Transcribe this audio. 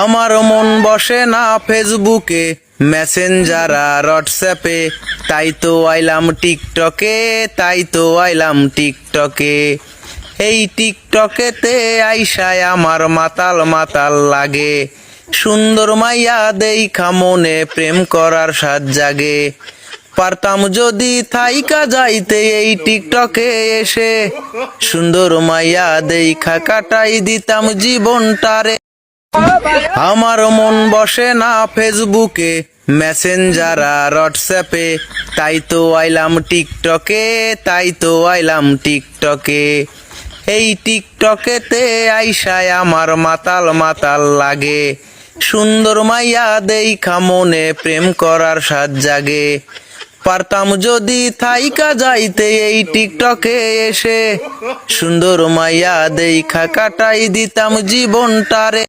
আমার মন বসে না ফেসবুকে, মেসেঞ্জার আর হোয়াটসঅ্যাপে, তাই তো আইলাম টিকটকে, তাই তো আইলাম টিকটকে। এই টিকটকেতে আইসায় আমার মাতাল মাতাল লাগে, সুন্দর মাইয়া দেইখা মনে প্রেম করার সাজ জাগে। পারতাম যদি থাইকা যাইতে এই টিকটকে এসে, সুন্দর মাইয়া দেইখা কাটাই দিতাম জীবনটারে। আমার মন বসে না ফেসবুকে, মেসেঞ্জার আর হোয়াটসঅ্যাপে, তাই তো আইলাম টিকটকে, তাই তো আইলাম টিকটকে। এই টিকটকেতে আইসায় আমার মাতাল মাতাল লাগে, সুন্দর মাইয়া দেইখা মনে প্রেম করার সাজ জাগে। পারতাম যদি থাইকা যাইতে এই টিকটকে এসে, সুন্দর মাইয়া দেইখা কাটাই দিতাম জীবনটারে।